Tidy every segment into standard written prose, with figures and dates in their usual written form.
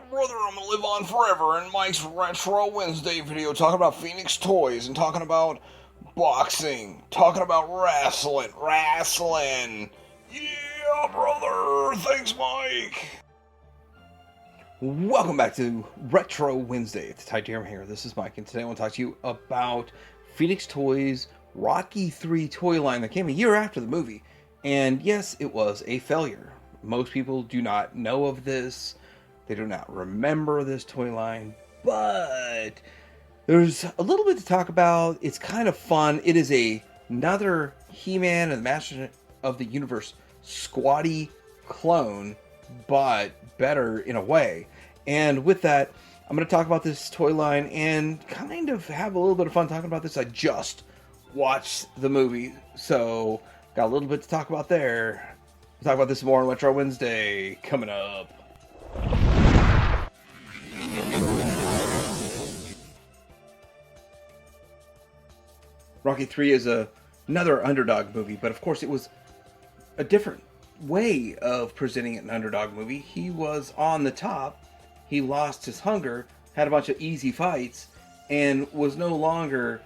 brother, I'm gonna live on forever in Mike's Retro Wednesday video talking about Phoenix toys and talking about boxing, talking about wrestling. Yeah, brother. Thanks, Mike. Welcome back to Retro Wednesday. It's Titanium here. This is Mike, and today I want to talk to you about Phoenix Toys' Rocky 3 toy line that came a year after the movie. And yes, it was a failure. Most people do not know of this. They do not remember this toy line, but there's a little bit to talk about. It's kind of fun. It is another He-Man and the Master of the Universe squatty clone, but better in a way. And with that, I'm going to talk about this toy line and kind of have a little bit of fun talking about this. I just watched the movie, so got a little bit to talk about there. We'll talk about this more on Retro Wednesday coming up. Rocky 3 is another underdog movie, but of course it was a different way of presenting an underdog movie. He was on the top, he lost his hunger, had a bunch of easy fights, and was no longer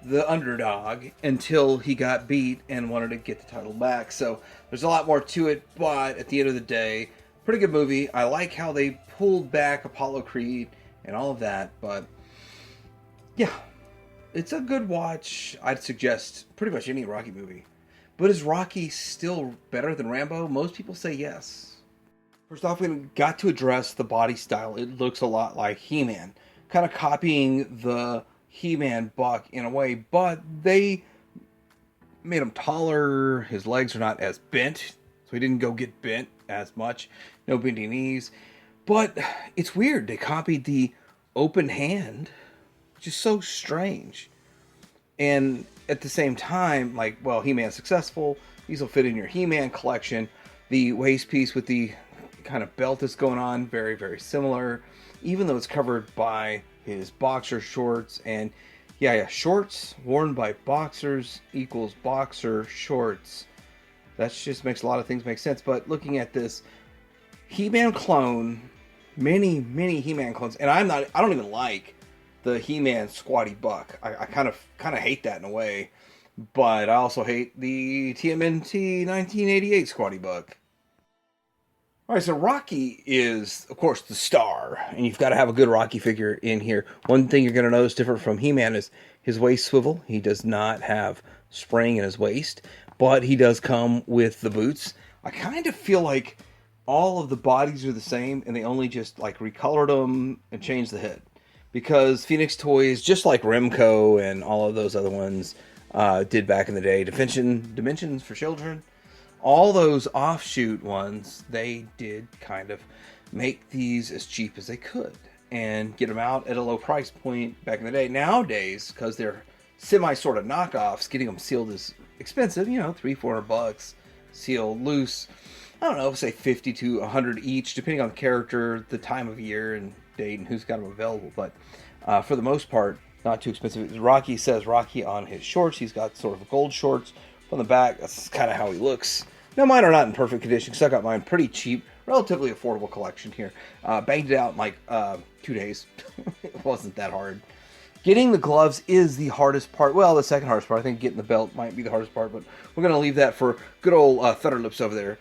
the underdog until he got beat and wanted to get the title back. So there's a lot more to it, but at the end of the day, pretty good movie. I like how they pulled back Apollo Creed and all of that, but yeah, it's a good watch. I'd suggest pretty much any Rocky movie. But is Rocky still better than Rambo? Most people say yes. First off, we got to address the body style. It looks a lot like He-Man, kind of copying the He-Man buck in a way, but they made him taller. His legs are not as bent, so he didn't go get bent as much. No bendy knees. But it's weird. They copied the open hand, which is so strange. And at the same time, like, well, He-Man's successful. These will fit in your He-Man collection. The waist piece with the kind of belt that's going on, very, very similar. Even though it's covered by his boxer shorts. And yeah, shorts worn by boxers equals boxer shorts. That just makes a lot of things make sense. But looking at this He-Man clone, many He-Man clones, and I don't even like the He-Man squatty buck. I kind of hate that in a way, but I also hate the TMNT 1988 squatty buck. All right, so Rocky is, of course, the star, and you've got to have a good Rocky figure in here. One thing you're going to notice different from He-Man is his waist swivel. He does not have spring in his waist, but he does come with the boots. I kind of feel like all of the bodies are the same, and they only just like recolored them and changed the head. Because Phoenix Toys, just like Remco and all of those other ones did back in the day, Dimensions for Children, all those offshoot ones, they did kind of make these as cheap as they could and get them out at a low price point back in the day. Nowadays, because they're sort of knockoffs, getting them sealed is expensive, $300-400, sealed loose. I don't know, say 50 to 100 each, depending on the character, the time of year, and date, and who's got them available. But for the most part, not too expensive. Rocky says Rocky on his shorts. He's got sort of gold shorts from the back. That's kind of how he looks. Now, mine are not in perfect condition, because I got mine pretty cheap, relatively affordable collection here. Banged it out in like 2 days. It wasn't that hard. Getting the gloves is the hardest part. Well, the second hardest part. I think getting the belt might be the hardest part, but we're going to leave that for good old Thunderlips over there.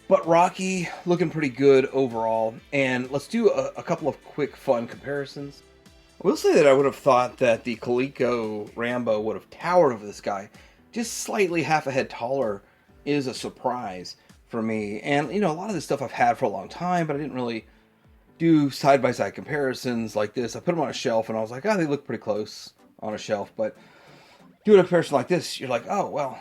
But Rocky looking pretty good overall. And let's do a couple of quick fun comparisons. I will say that I would have thought that the Coleco Rambo would have towered over this guy. Just slightly half a head taller is a surprise for me. And, a lot of this stuff I've had for a long time, but I didn't really do side-by-side comparisons like this. I put them on a shelf and I was like, oh, they look pretty close on a shelf. But doing a comparison like this, you're like, oh, well,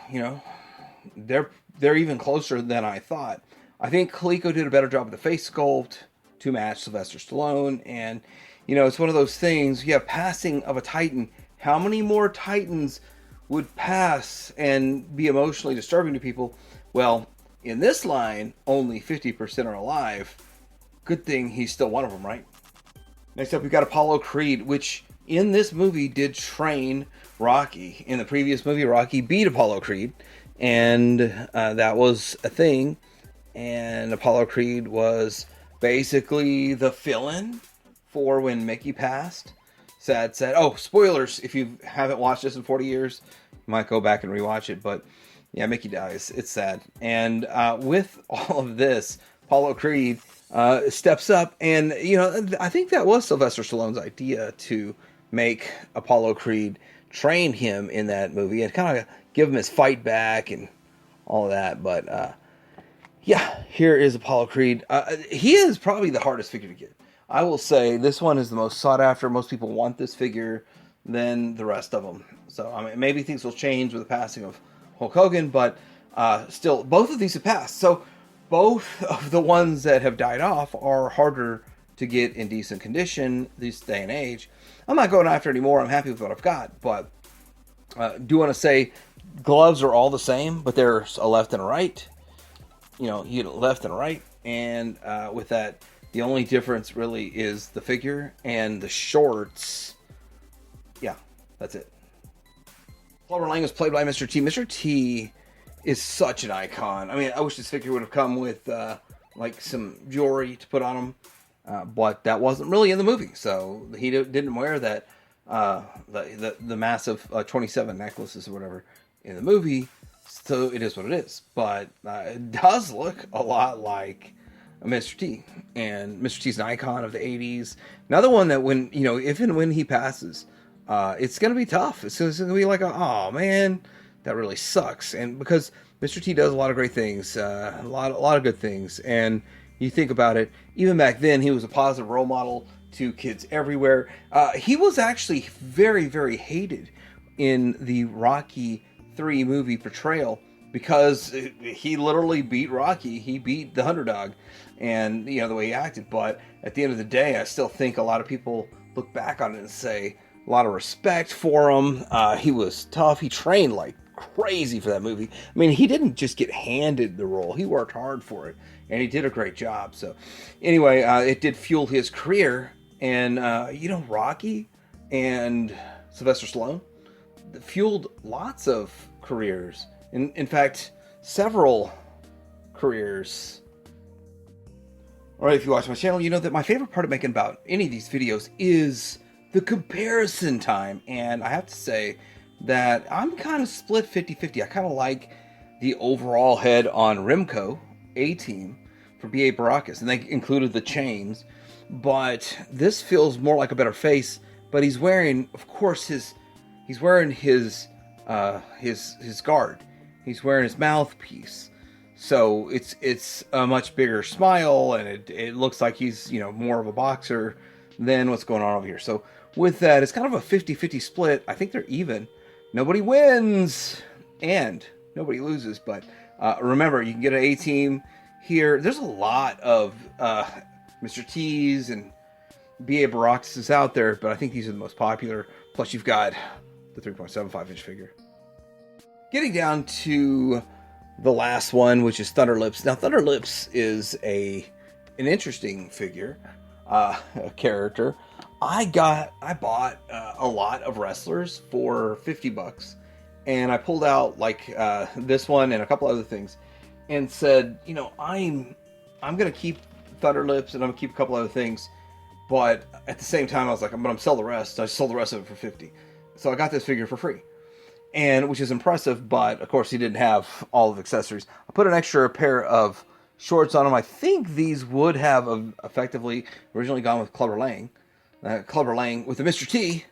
they're even closer than I thought. I think Coleco did a better job with the face sculpt to match Sylvester Stallone. And, it's one of those things. You have passing of a Titan. How many more Titans would pass and be emotionally disturbing to people? Well, in this line, only 50% are alive. Good thing he's still one of them, right? Next up, we've got Apollo Creed, which in this movie did train Rocky. In the previous movie, Rocky beat Apollo Creed. And that was a thing. And Apollo Creed was basically the fill-in for when Mickey passed. Sad, sad. Oh, spoilers! If you haven't watched this in 40 years, you might go back and rewatch it. But yeah, Mickey dies. It's sad. And with all of this, Apollo Creed steps up, and I think that was Sylvester Stallone's idea to make Apollo Creed, train him in that movie, and kind of give him his fight back and all of that. But yeah, here is Apollo Creed. He is probably the hardest figure to get. I will say this one is the most sought after. Most people want this figure than the rest of them. So I mean, maybe things will change with the passing of Hulk Hogan, but still, both of these have passed. So both of the ones that have died off are harder to get in decent condition this day and age. I'm not going after anymore. I'm happy with what I've got, but do want to say gloves are all the same, but there's a left and a right. You get a left and a right, and with that, the only difference really is the figure and the shorts. Yeah, that's it. Clubber Lang was played by Mr. T. Mr. T is such an icon. I mean, I wish this figure would have come with like some jewelry to put on him, but that wasn't really in the movie, so he didn't wear that the massive 27 necklaces or whatever in the movie. So it is what it is, but it does look a lot like Mr. T, and Mr. T's an icon of the 80s. Another one that if and when he passes, it's going to be tough. It's going to be like, oh man, that really sucks. And because Mr. T does a lot of great things, a lot of good things. And you think about it, even back then, he was a positive role model to kids everywhere. He was actually very, very hated in the Rocky 3 movie portrayal, because he literally beat Rocky. He beat the underdog, and the way he acted. But at the end of the day, I still think a lot of people look back on it and say a lot of respect for him. He was tough. He trained like crazy for that movie. I mean, he didn't just get handed the role. He worked hard for it, and he did a great job. So anyway, it did fuel his career. And Rocky and Sylvester Stallone fueled lots of careers. In fact, several careers. Alright, if you watch my channel, you know that my favorite part of making about any of these videos is the comparison time. And I have to say that I'm kind of split 50-50. I kind of like the overall head on Remco A-Team for B.A. Baracus, and they included the chains. But this feels more like a better face. But he's wearing, of course, his guard. He's wearing his mouthpiece, so it's a much bigger smile, and it looks like he's more of a boxer than what's going on over here. So with that, it's kind of a 50-50 split. I think they're even. Nobody wins and nobody loses. But remember, you can get an A-Team here. There's a lot of Mr. T's and B.A. Baracus out there, but I think these are the most popular. Plus, you've got the 3.75-inch figure. Getting down to the last one, which is Thunderlips. Now, Thunderlips is an interesting figure, a character. I bought a lot of wrestlers for $50, and I pulled out like this one and a couple other things, and said, I'm gonna keep Thunderlips and I'm gonna keep a couple other things, but at the same time I was like, I'm gonna sell the rest. I sold the rest of it for $50, so I got this figure for free. And which is impressive, but of course he didn't have all of the accessories. I put an extra pair of shorts on him. I think these would have effectively originally gone with Clubber Lang with the Mr. T,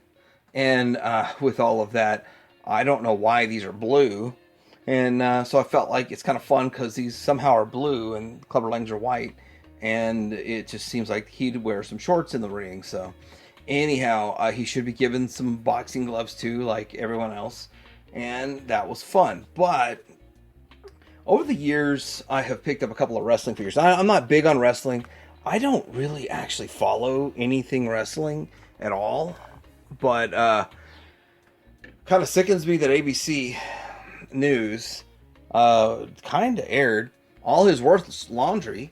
and with all of that, I don't know why these are blue, and so I felt like it's kind of fun because these somehow are blue and Clubber Lang's are white, and it just seems like he'd wear some shorts in the ring. So anyhow, he should be given some boxing gloves too, like everyone else. And that was fun. But over the years, I have picked up a couple of wrestling figures. I'm not big on wrestling. I don't really actually follow anything wrestling at all. But kind of sickens me that ABC News kind of aired all his worst laundry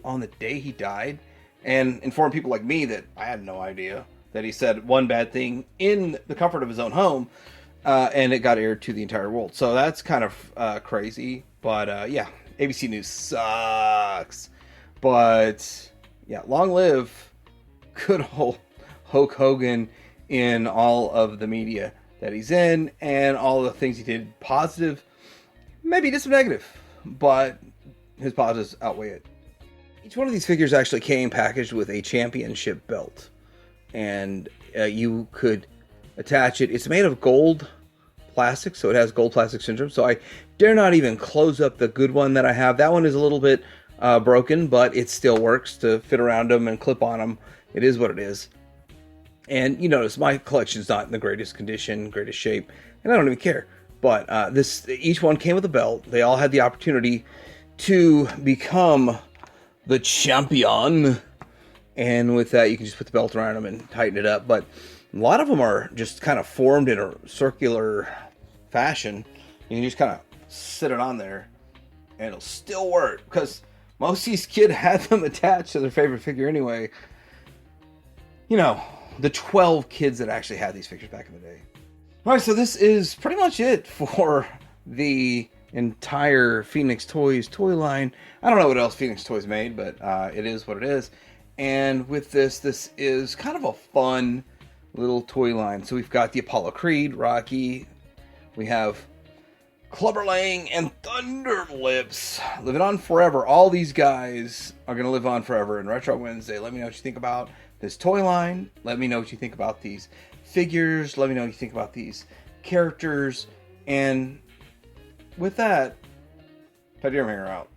on the day he died, and informed people like me that I had no idea that he said one bad thing in the comfort of his own home. And it got aired to the entire world. So that's kind of crazy. But yeah, ABC News sucks. But yeah, long live good old Hulk Hogan in all of the media that he's in and all the things he did, positive, maybe just some negative, but his positives outweigh it. Each one of these figures actually came packaged with a championship belt, and you could attach it. It's made of gold plastic, so it has gold plastic syndrome, so I dare not even close up the good one that I have. That one is a little bit broken, but it still works to fit around them and clip on them. It is what it is. And you notice my collection's not in the greatest condition, greatest shape, and I don't even care. But each one came with a belt. They all had the opportunity to become the champion. And with that, you can just put the belt around them and tighten it up. But a lot of them are just kind of formed in a circular fashion. You can just kind of sit it on there, and it'll still work. Because most of these kids had them attached to their favorite figure anyway. You know, the 12 kids that actually had these figures back in the day. All right, so this is pretty much it for the entire Phoenix Toys toy line. I don't know what else Phoenix Toys made, but it is what it is. And with this is kind of a fun little toy line. So we've got the Apollo Creed, Rocky. We have Clubber Lang and Thunderlips living on forever. All these guys are going to live on forever in Retro Wednesday. Let me know what you think about this toy line. Let me know what you think about these figures. Let me know what you think about these characters. And with that, Ted Deerminger out.